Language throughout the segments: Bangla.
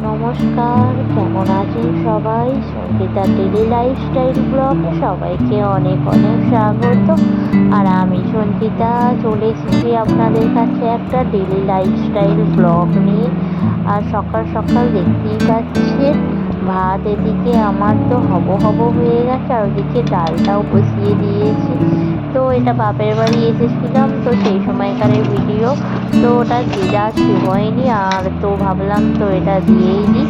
নমস্কার, কেমন আছেন সবাই? সঙ্গীতা ডেলি লাইফস্টাইল ব্লগে সবাইকে অনেক অনেক স্বাগত। আর আমি সঙ্গীতা চলে এসেছি আপনাদের কাছে একটা ডেলি লাইফস্টাইল ব্লগ নিয়ে। আর সকাল সকাল দেখতেই পাচ্ছেন ভাত এদিকে আমার তো হব হয়ে গেছে, আর ওদিকে ডালটাও বসিয়ে দিয়েছি। তো এটা বাপের বাড়ি এসেছিলাম, তো সেই সময়কার ভিডিও, তো ওটা দেওয়া হয়নি। আর তো ভাবলাম তো এটা দিয়েই দিই।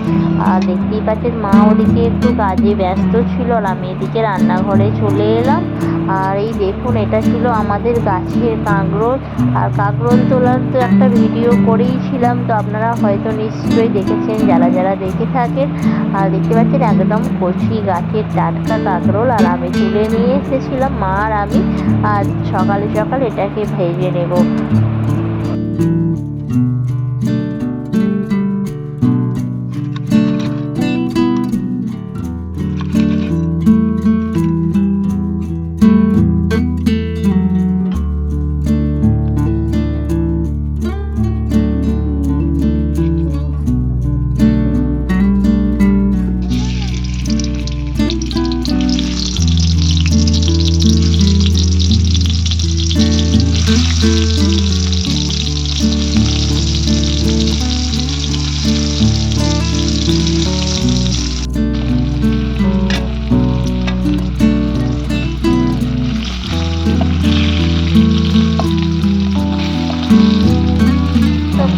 আর দেখতেই পাচ্ছেন মা ওদিকে একটু কাজে ব্যস্ত ছিল, আর আমি এদিকে রান্নাঘরে চলে এলাম। আর এই দেখুন, এটা ছিল আমাদের গাছের কাঁকরোল। আর কাঁকরোল তোলার তো একটা ভিডিও করেইছিলাম, তো আপনারা হয়তো নিশ্চয়ই দেখেছেন যারা যারা দেখে থাকেন। আর দেখতে পাচ্ছেন একদম কচি গাছের টাটকা কাঁকরোল, আর আমি তুলে নিয়ে এসেছিলাম মা আর আমি। আর সকালে সকালে এটাকে ভেজে নেব।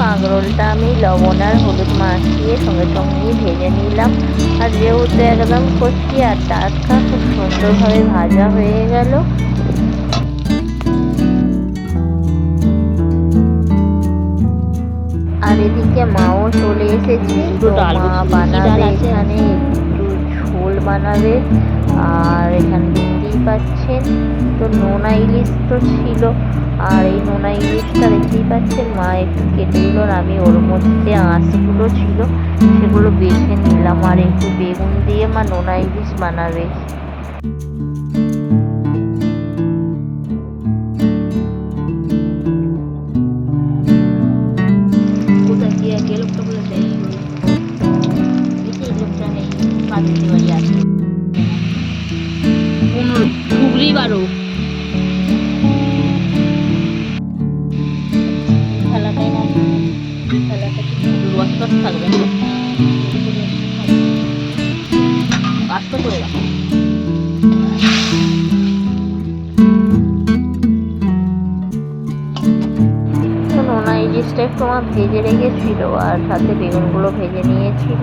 কাঁকরোলটা আমি লবণ আর হলুদ মাখিয়ে সঙ্গে সঙ্গেই ভেজে নিলাম। আর যেহেতু একদম কচি আর টাটকা, খুব সুন্দরভাবে ভাজা হয়ে গেল। আর এদিকে মাও চলে এসেছে, তো মা বানাবে এখানে একটু ঝোল বানাবে। আর এখানে দেখতেই পাচ্ছেন তো নোনা ইলিশ তো ছিল, আর এই নোনা ইলিশটা দেখতেই পাচ্ছেন মা একটু কেটে দিল, আর আমি ওর মধ্যে আঁশগুলো ছিল সেগুলো বেছে নিলাম। আর একটু বেগুন দিয়ে মা নোনা ইলিশ বানাবে। ইলিশটা একটু আমার ভেজে রেখেছিল, আর সাথে বেগুনগুলো ভেজে নিয়েছিল।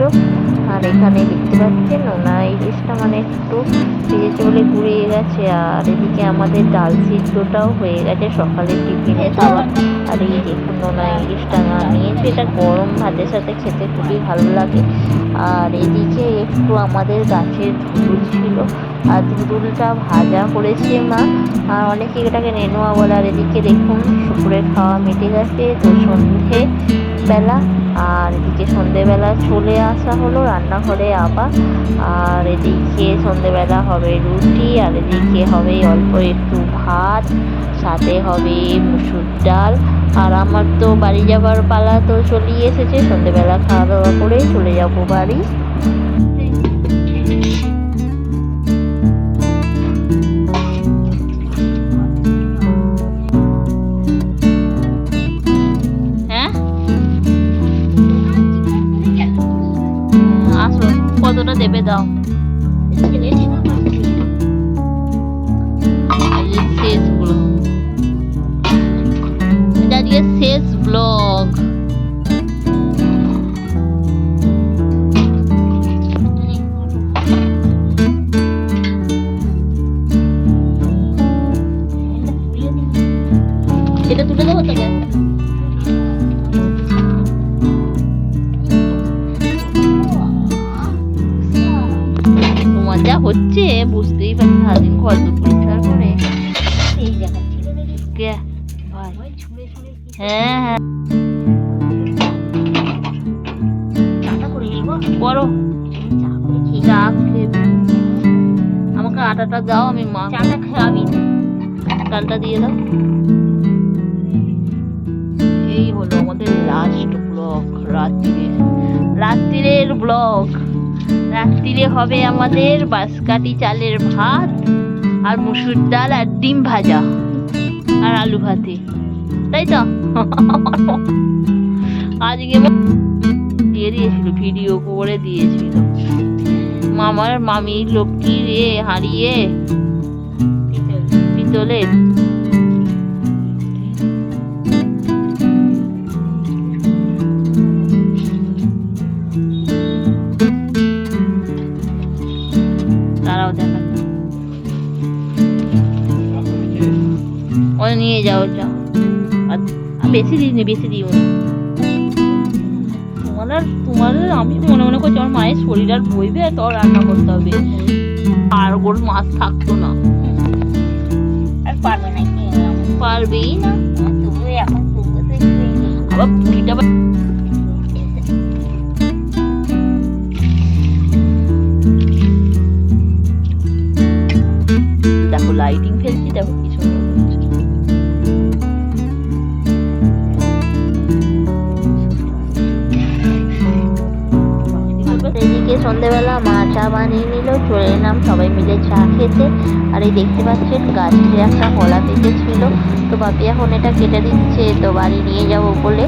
আর এখানে দেখতে পাচ্ছেন নোনা ইলিশটা মানে একটু ভেজেছে বলে গুঁড়িয়ে গেছে। আর এদিকে আমাদের ডাল সিদ্ধটাও হয়ে গেছে সকালের টিফিনে খাওয়া। আর এই দেখুন নোনা ইলিশটা নিয়েছে, এটা গরম ভাতের সাথে খেতে খুবই ভালো লাগে। আর এদিকে একটু আমাদের গাছের ধুঁদুল ছিল, আর ধুঁদুলটা ভাজা করেছে মা। আর অনেকে এটাকে নেনুয়া বলে। আর এদিকে দেখুন দুপুরের খাওয়া মিটে গেছে, তো সন্ধে বেলা। আর এদিকে সন্ধেবেলা চলে আসা হলো রান্নাঘরে আবার। আর এদিকে সন্ধেবেলা হবে রুটি, আর এদিকে হবে অল্প একটু ভাত, সাথে হবে মুসুর ডাল। আর আমার তো বাড়ি যাবার পালা তো চলেই এসেছে, সন্ধেবেলা খাওয়া দাওয়া করে চলে যাবো বাড়ি। কতটা দেবে দাও? শেষ ব্লগ, এটা আজকে শেষ ব্লগ। এটা তুলে দেবো তোকে। মজা হচ্ছে বুঝতেই পারছি, সারাদিন কত পরিষ্কার করে হ্যাঁ হ্যাঁ বড় চা খেয়ে আমাকে আটাটা দাও, আমি মা চাটা খাবি, ডালটা দিয়ে দাও। এই হলো আমাদের লাস্ট ব্লগ রাত্রে। রাত্রিরের ব্লগ। রাত্রিরে হবে আমাদের বাঁশকাঠি চালের ভাত আর মুসুর ডাল আর ডিম ভাজা আর আলু ভাতে, তাই তো? আজকে দিয়ে দিয়েছিল, ভিডিও করে দিয়েছিল মামার মামি লক্ষ্মী রে হারিয়ে পিতলের। তারাও দেখা ওটা নিয়ে যাও, ওটা বেশি দিই, বেশি দিও না। তোমার আমি মনে মনে করছি আমার মায়ের শরীর আর বইবে, তো রান্না করতে হবে, আর ওর মাছ থাকতো না। আর পারবে না, কি পারবেই না, তবু এখন আবার পুরিটা দেখো লাইটিং ফেলছি, দেখো কি সুন্দর হচ্ছে। এদিকে সন্ধ্যেবেলা মা চা বানিয়ে নিল, চলে এলাম সবাই মিলে চা খেতে। আর এই দেখতে পাচ্ছেন গাছের একটা কলা পেকেছিল, তো বাপি এখন এটা কেটে দিচ্ছে, তো বাড়ি নিয়ে যাবো বলে।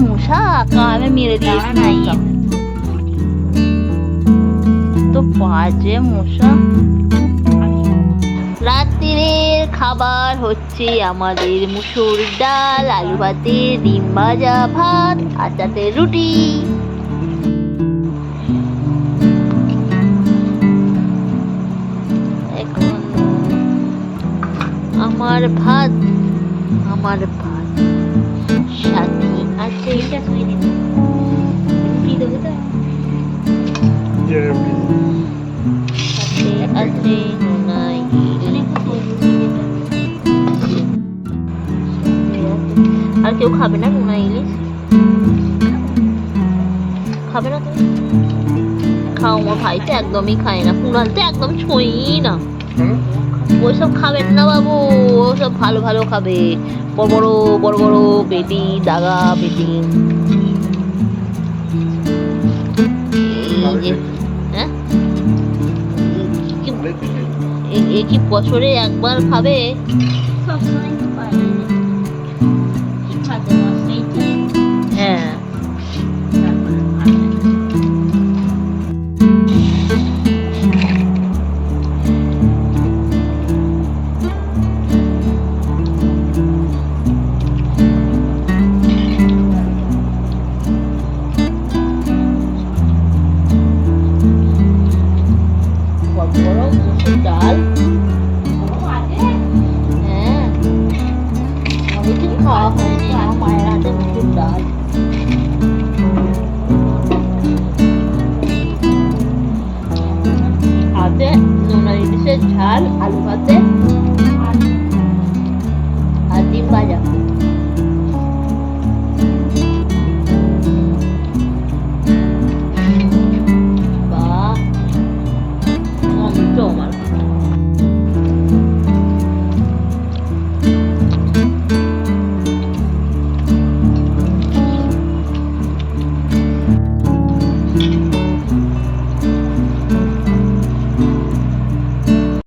মশা কানে মেরে দিয়েছে তো, বাজে মশা। রাত্রিরের খাবার হচ্ছে আমাদের মুসুর ডাল, আলু ভাতে, ডিম ভাজা, ভাত আর সাথে রুটি। এখন আমার ভাত সাথে আছে, এটা শুয়ে দিন রুটি দেবো তো, সাথে আছে নোনাই। আর কেউ খাবে না নোনা ইলিশ? খাবে না তুমি? খাও, আমার ভাই তো একদমই খায় না, কুনাল তো একদম ছোঁই না। ওইসব খাবেন না বাবু, ওসব ভালো ভালো খাবে, বড় বড় বড় বড় পেটি, দাগা পেটি। হ্যাঁ, এ কি বছরে একবার খাবে? হ্যাঁ, ডাল। হ্যাঁ, অনেকদিন খাওয়া হয়নি আমার মায়ের হাতে মুসুর ডাল। হাতে নোনা ইলিশের ঝাল, আলু ভাতে আর ডিম ভাজা।